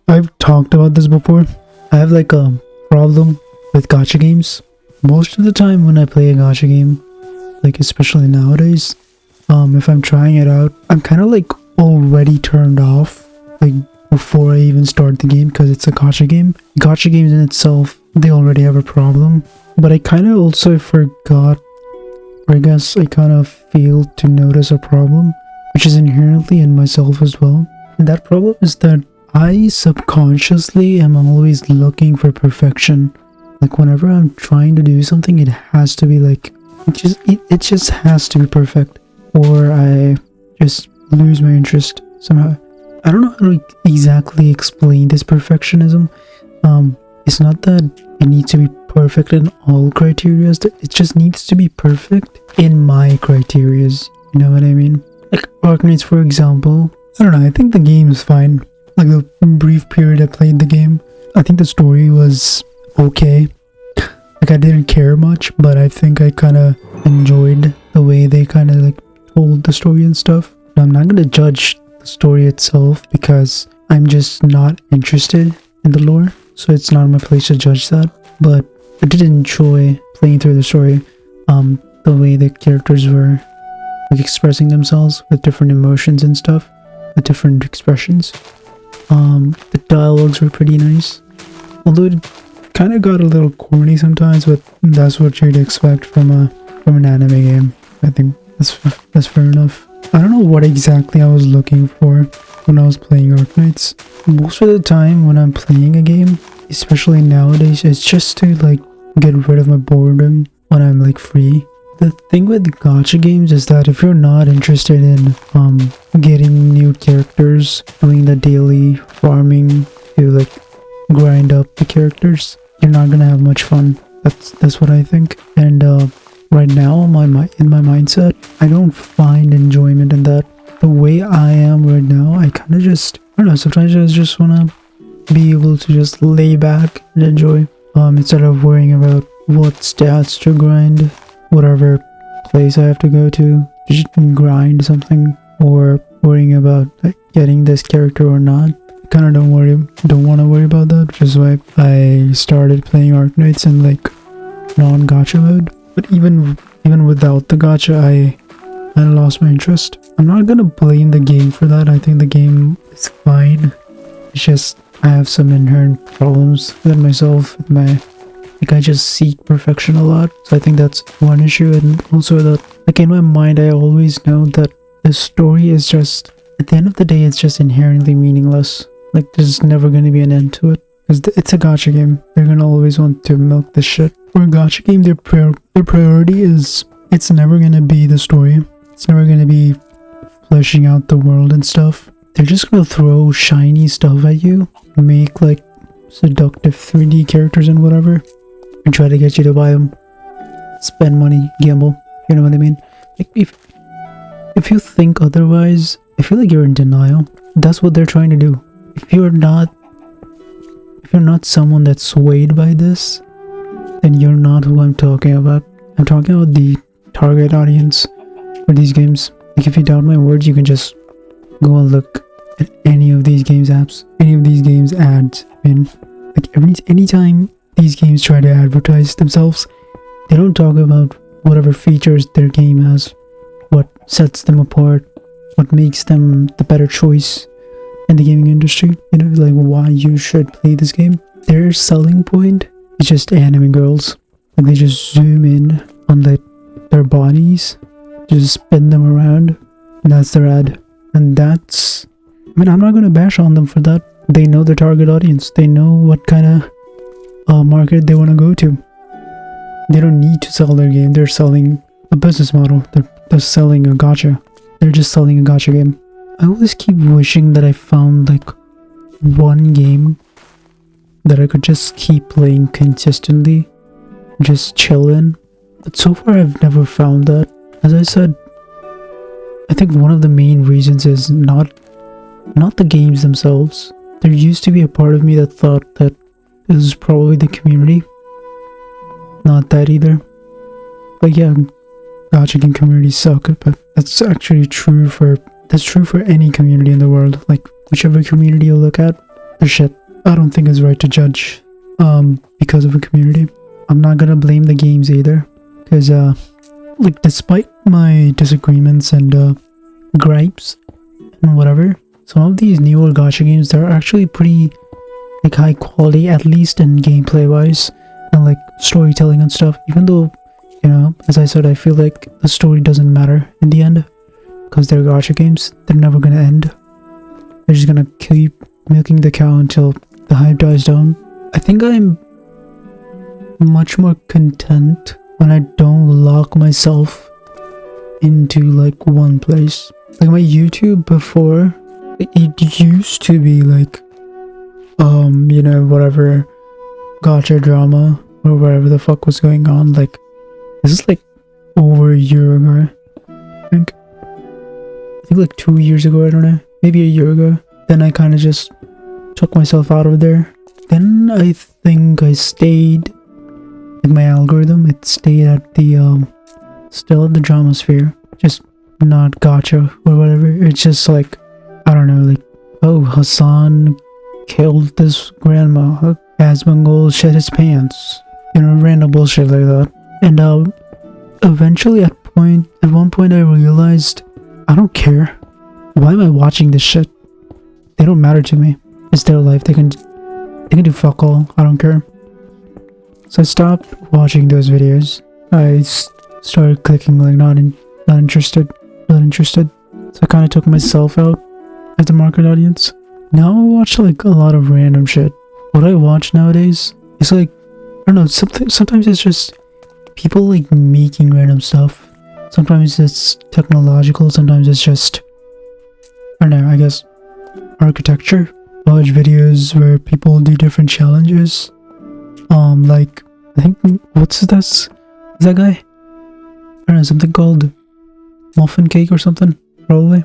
I've talked about this before. I have like a problem with gacha games. Most of the time when I play a gacha game, like especially nowadays, if I'm trying it out, I'm kind of like already turned off, like before I even start the game, because it's a gacha game. Gacha games in itself, they already have a problem. But I kind of also forgot, or I guess I kind of failed to notice a problem, which is inherently in myself as well. And that problem is that I subconsciously am always looking for perfection. Like whenever I'm trying to do something, it has to be like, it just has to be perfect, or I just lose my interest somehow. I don't know how to exactly explain this perfectionism. It's not that it needs to be perfect in all criterias, it just needs to be perfect in my criterias. You know what I mean? Like Arknights, for example. I don't know, I think the game is fine. Like the brief period I played the game, I think the story was okay. Like I didn't care much, but I think I kind of enjoyed the way they kind of like told the story and stuff. I'm not gonna judge the story itself because I'm just not interested in the lore, so it's not my place to judge that. But I did enjoy playing through the story, the way the characters were like expressing themselves with different emotions and stuff, with different expressions. The dialogues were pretty nice, although it kind of got a little corny sometimes, but that's what you'd expect from an anime game. I think that's fair enough. I don't know what exactly I was looking for when I was playing Arknights. Most of the time when I'm playing a game, especially nowadays, it's just to like get rid of my boredom when I'm like free. The thing with gacha games is that if you're not interested in getting new characters, doing the daily farming to like grind up the characters, you're not gonna have much fun. That's what I think. And right now in my mindset, I don't find enjoyment in that. The way I am right now, I kind of just, I don't know, sometimes I just want to be able to just lay back and enjoy, instead of worrying about what stats to grind, whatever place I have to go to just grind something, or worrying about like, getting this character or not. I kind of don't want to worry about that, which is why I started playing Arknights in like non-gacha mode. But even without the gacha, I lost my interest. I'm not gonna blame the game for that. I think the game is fine. It's just I have some inherent problems with myself, with my, like I just seek perfection a lot. So I think that's one issue. And also that like in my mind, I always know that the story is just, at the end of the day, it's just inherently meaningless. Like there's never going to be an end to it, because it's a gacha game. They're gonna always want to milk this shit. For a gacha game, their priority is, it's never gonna be the story. It's never gonna be fleshing out the world and stuff. They're just gonna throw shiny stuff at you, make like seductive 3D characters and whatever, and try to get you to buy them. Spend money, gamble. You know what I mean? Like if you think otherwise, I feel like you're in denial. That's what they're trying to do. If you're not someone that's swayed by this, then you're not who I'm talking about. I'm talking about the target audience for these games. Like if you doubt my words, you can just go and look at any of these games apps, any of these games ads. I mean, like anytime these games try to advertise themselves, they don't talk about whatever features their game has, what sets them apart, what makes them the better choice in the gaming industry. You know, like why you should play this game. Their selling point is just anime girls. Like they just zoom in on like their bodies, just spin them around, and that's their ad. And that's, I mean, I'm not gonna bash on them for that. They know their target audience. They know what kind of market they want to go to. They don't need to sell their game. They're selling a business model. They're selling a gacha. They're just selling a gacha game. I always keep wishing that I found like one game that I could just keep playing consistently, just chill in. But so far I've never found that. As I said, I think one of the main reasons is not the games themselves. There used to be a part of me that thought that this is probably the community. Not that either. But yeah, gacha game communities suck, but that's actually true for any community in the world. Like whichever community you look at, the shit. I don't think it's right to judge because of a community. I'm not gonna blame the games either, because like despite my disagreements and gripes and whatever, some of these newer gacha games, they're actually pretty like high quality, at least in gameplay wise and like storytelling and stuff. Even though, you know, as I said, I feel like the story doesn't matter in the end because they're gacha games. They're never gonna end. They're just gonna keep milking the cow until the hype dies down. I think I'm much more content when I don't lock myself into like one place. Like my YouTube before, it used to be like you know, whatever gacha drama or whatever the fuck was going on. Like this is like over a year ago, I think like 2 years ago, I don't know, maybe a year ago. Then I kind of just took myself out of there. Then I think I stayed, like my algorithm, it stayed at the still at the drama sphere, just not gacha or whatever. It's just like, I don't know, like, oh, Hassan killed this grandma, Asmongold shed his pants, you know, random bullshit like that. And eventually at one point I realized, I don't care. Why am I watching this shit? They don't matter to me. It's their life. They can do fuck all. I don't care. So I stopped watching those videos. I started clicking like not interested. So I kind of took myself out as the market audience. Now I watch like a lot of random shit. What I watch nowadays is like, I don't know, sometimes it's just people like making random stuff. Sometimes it's technological, sometimes it's just, I don't know, I guess architecture. I watch videos where people do different challenges. Like, I think, what's this? Is that guy? I don't know, something called Muffin Cake or something, probably.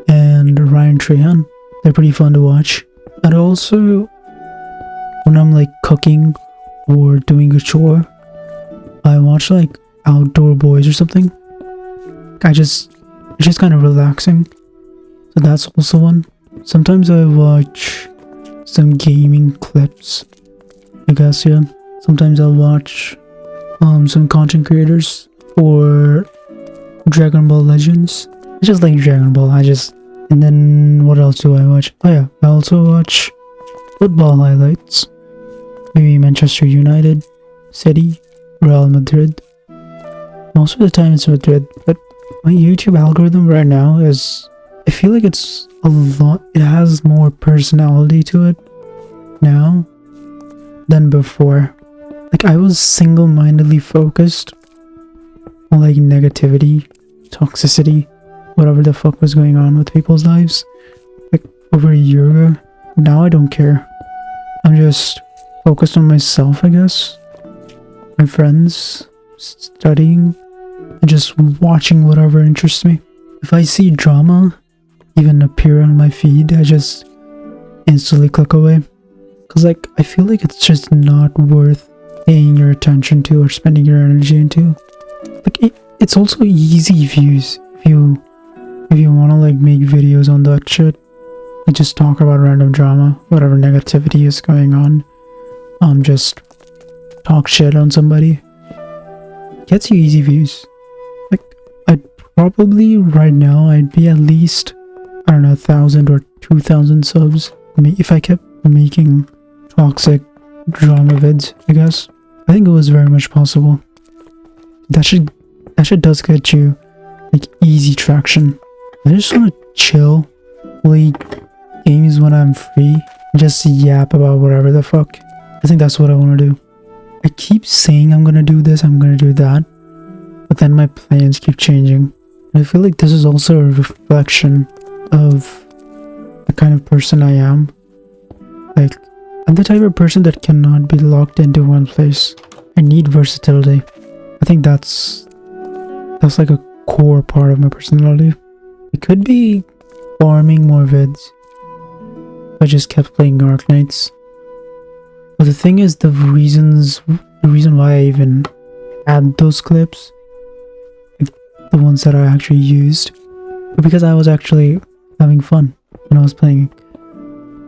And Ryan Trahan. They're pretty fun to watch. And also, when I'm like cooking or doing a chore, I watch like Outdoor Boys or something. It's just kind of relaxing. So that's also one. Sometimes I watch some gaming clips, I guess, yeah. Sometimes I'll watch some content creators or Dragon Ball Legends. I just like Dragon Ball. And then what else do I watch? Oh yeah, I also watch football highlights. Maybe Manchester United, City, Real Madrid. Most of the time it's Madrid, but my YouTube algorithm right now is, I feel like it's a lot, it has more personality to it now than before. Like I was single-mindedly focused on like negativity, toxicity, whatever the fuck was going on with people's lives like over a year ago. Now I don't care. I'm just focused on myself, I guess, my friends, studying, and just watching whatever interests me. If I see drama even appear on my feed, I just instantly click away, because like I feel like it's just not worth paying your attention to or spending your energy into. Like it's also easy views if you want to like make videos on that shit. You just talk about random drama, whatever negativity is going on. Just talk shit on somebody. Gets you easy views. Like I'd probably right now I'd be at least, I don't know, 1,000 or 2,000 subs if I kept making toxic drama vids, I guess. I think it was very much possible. That shit does get you like easy traction. I just want to chill, play games when I'm free, and just yap about whatever the fuck. I think that's what I want to do. I keep saying I'm gonna do this, I'm gonna do that, but then my plans keep changing. And I feel like this is also a reflection of the kind of person I am. Like, I'm the type of person that cannot be locked into one place. I need versatility. I think that's like a core part of my personality. It could be farming more vids if I just kept playing Arknights. But the thing is, the reason why I even had those clips, like the ones that I actually used, were because I was actually having fun when I was playing.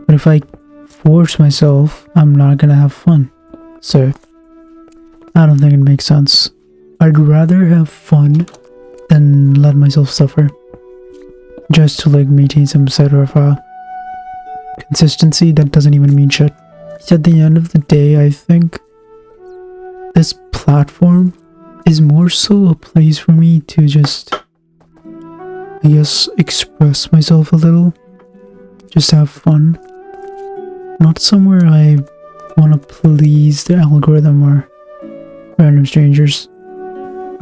But if I force myself, I'm not gonna have fun. So, I don't think it makes sense. I'd rather have fun than let myself suffer. Just to like maintain some sort of consistency that doesn't even mean shit. At the end of the day, I think this platform is more so a place for me to just, I guess, express myself a little. Just have fun. Not somewhere I want to please the algorithm or random strangers.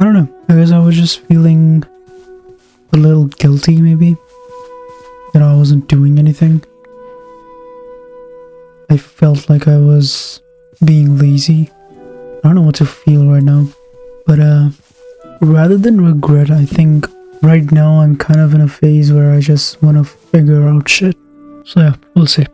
I don't know. I guess I was just feeling a little guilty maybe that I wasn't doing anything. I felt like I was being lazy. I don't know what to feel right now. But rather than regret, I think right now I'm kind of in a phase where I just want to figure out shit. So yeah, we'll see.